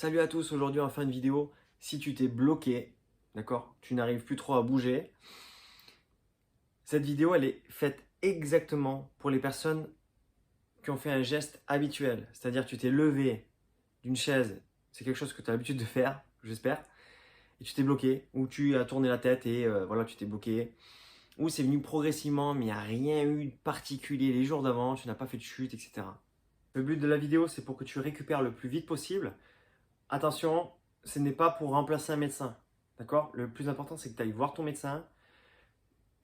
Salut à tous, aujourd'hui en fin de vidéo, si tu t'es bloqué, d'accord, tu n'arrives plus trop à bouger, cette vidéo elle est faite exactement pour les personnes qui ont fait un geste habituel, c'est-à-dire tu t'es levé d'une chaise, c'est quelque chose que tu as l'habitude de faire, j'espère, et tu t'es bloqué, ou tu as tourné la tête et voilà, tu t'es bloqué, ou c'est venu progressivement mais il n'y a rien eu de particulier les jours d'avant, tu n'as pas fait de chute, etc. Le but de la vidéo c'est pour que tu récupères le plus vite possible. Attention, ce n'est pas pour remplacer un médecin. D'accord? Le plus important, c'est que tu ailles voir ton médecin.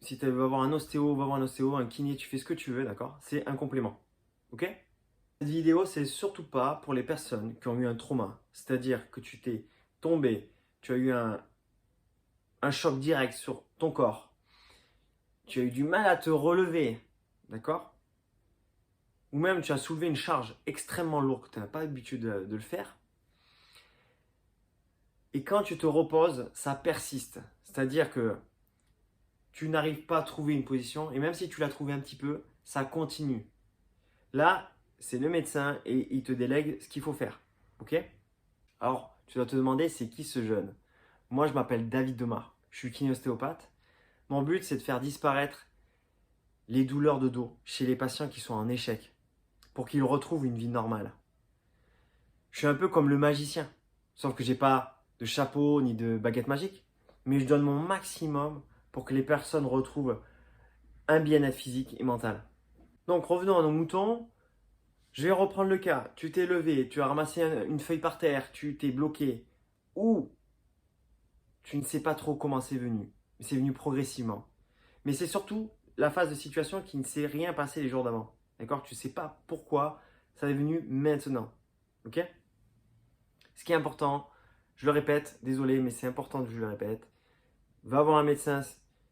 Si tu veux avoir un ostéo, va voir un ostéo, un kiné, tu fais ce que tu veux, d'accord? C'est un complément. Ok? Cette vidéo, c'est surtout pas pour les personnes qui ont eu un trauma. C'est-à-dire que tu t'es tombé, tu as eu un choc direct sur ton corps. Tu as eu du mal à te relever. D'accord? Ou même tu as soulevé une charge extrêmement lourde que tu n'as pas l'habitude de le faire. Et quand tu te reposes, ça persiste. C'est-à-dire que tu n'arrives pas à trouver une position et même si tu l'as trouvé un petit peu, ça continue. Là, c'est le médecin et il te délègue ce qu'il faut faire. Ok? Alors, tu dois te demander, c'est qui ce jeune? Moi, je m'appelle David Demar. Je suis kiné-ostéopathe. Mon but, c'est de faire disparaître les douleurs de dos chez les patients qui sont en échec pour qu'ils retrouvent une vie normale. Je suis un peu comme le magicien, sauf que j'ai pas de chapeau ni de baguette magique, mais je donne mon maximum pour que les personnes retrouvent un bien-être physique et mental. Donc revenons à nos moutons. Je vais reprendre le cas. Tu t'es levé, tu as ramassé une feuille par terre, tu t'es bloqué. Ou tu ne sais pas trop comment c'est venu. C'est venu progressivement. Mais c'est surtout la phase de situation qui ne s'est rien passé les jours d'avant. D'accord? Tu ne sais pas pourquoi ça est venu maintenant. Ok? Ce qui est important, je le répète, désolé, mais c'est important que je le répète. Va voir un médecin,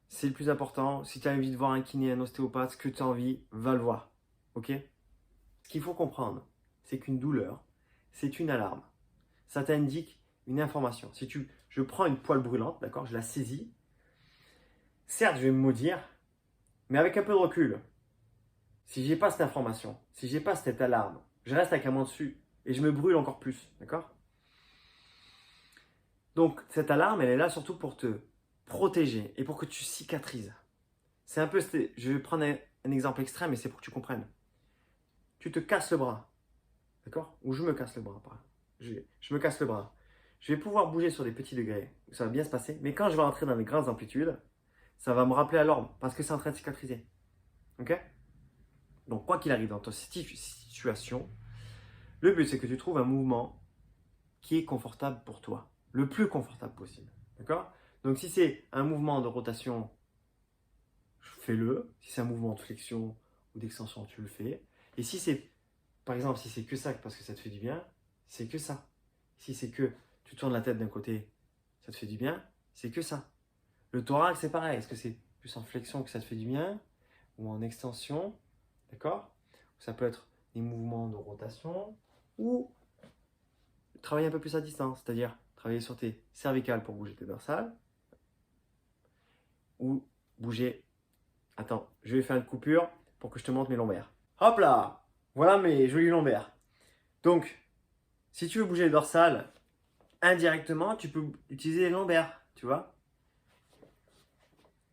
c'est le plus important. Si tu as envie de voir un kiné, un ostéopathe, ce que tu as envie, va le voir. Ok? Ce qu'il faut comprendre, c'est qu'une douleur, c'est une alarme. Ça t'indique une information. Je prends une poêle brûlante, d'accord, je la saisis. Certes, je vais me maudire, mais avec un peu de recul. Si j'ai pas cette information, si j'ai pas cette alarme, je reste avec un main dessus et je me brûle encore plus, d'accord? Donc cette alarme, elle est là surtout pour te protéger et pour que tu cicatrises. C'est un peu, je vais prendre un exemple extrême, mais c'est pour que tu comprennes. Tu te casses le bras, d'accord? Ou je me casse le bras, je me casse le bras. Je vais pouvoir bouger sur des petits degrés, ça va bien se passer, mais quand je vais rentrer dans les grandes amplitudes, ça va me rappeler à l'ordre parce que c'est en train de cicatriser. Ok? Donc, quoi qu'il arrive dans ta situation, le but c'est que tu trouves un mouvement qui est confortable pour toi, le plus confortable possible. D'accord? Donc, si c'est un mouvement de rotation, fais-le. Si c'est un mouvement de flexion ou d'extension, tu le fais. Et si c'est, par exemple, si c'est que ça parce que ça te fait du bien, c'est que ça. Si c'est que tu tournes la tête d'un côté, ça te fait du bien, c'est que ça. Le thorax, c'est pareil. Est-ce que c'est plus en flexion que ça te fait du bien ou en extension? D'accord? Ça peut être des mouvements de rotation ou travailler un peu plus à distance, c'est-à-dire travailler sur tes cervicales pour bouger tes dorsales ou bouger. Attends, je vais faire une coupure pour que je te montre mes lombaires. Hop là! Voilà mes jolis lombaires. Donc, si tu veux bouger les dorsales, indirectement, tu peux utiliser les lombaires, tu vois?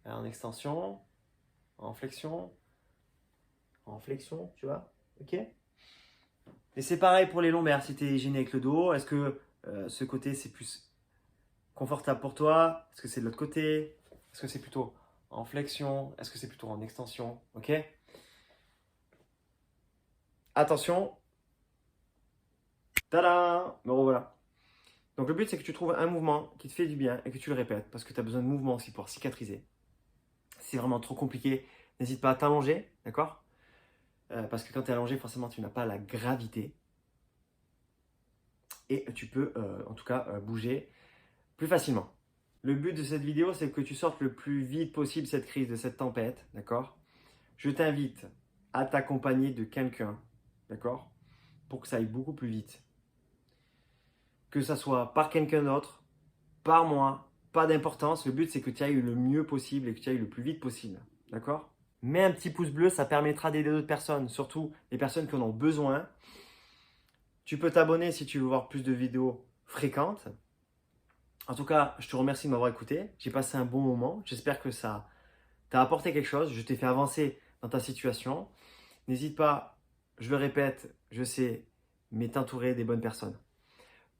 En extension, en flexion, tu vois? Ok? Et c'est pareil pour les lombaires. Si tu es gêné avec le dos, est-ce que ce côté c'est plus confortable pour toi? Est-ce que c'est de l'autre côté? Est-ce que c'est plutôt en flexion? Est-ce que c'est plutôt en extension? Ok? Attention. Tada! Me revoilà. Donc le but c'est que tu trouves un mouvement qui te fait du bien et que tu le répètes parce que tu as besoin de mouvement aussi pour cicatriser. Si c'est vraiment trop compliqué, n'hésite pas à t'allonger, d'accord? Parce que quand tu es allongé, forcément tu n'as pas la gravité. Et tu peux en tout cas bouger plus facilement. Le but de cette vidéo, c'est que tu sortes le plus vite possible cette crise, de cette tempête, d'accord? Je t'invite à t'accompagner de quelqu'un, d'accord? Pour que ça aille beaucoup plus vite. Que ça soit par quelqu'un d'autre, par moi, pas d'importance. Le but, c'est que tu ailles le mieux possible et que tu ailles le plus vite possible, d'accord? Mets un petit pouce bleu, ça permettra d'aider d'autres personnes, surtout les personnes qui en ont besoin. Tu peux t'abonner si tu veux voir plus de vidéos fréquentes. En tout cas, je te remercie de m'avoir écouté. J'ai passé un bon moment. J'espère que ça t'a apporté quelque chose. Je t'ai fait avancer dans ta situation. N'hésite pas, je le répète, je sais, mais t'entourer des bonnes personnes.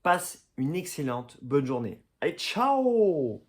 Passe une excellente bonne journée. Allez, ciao!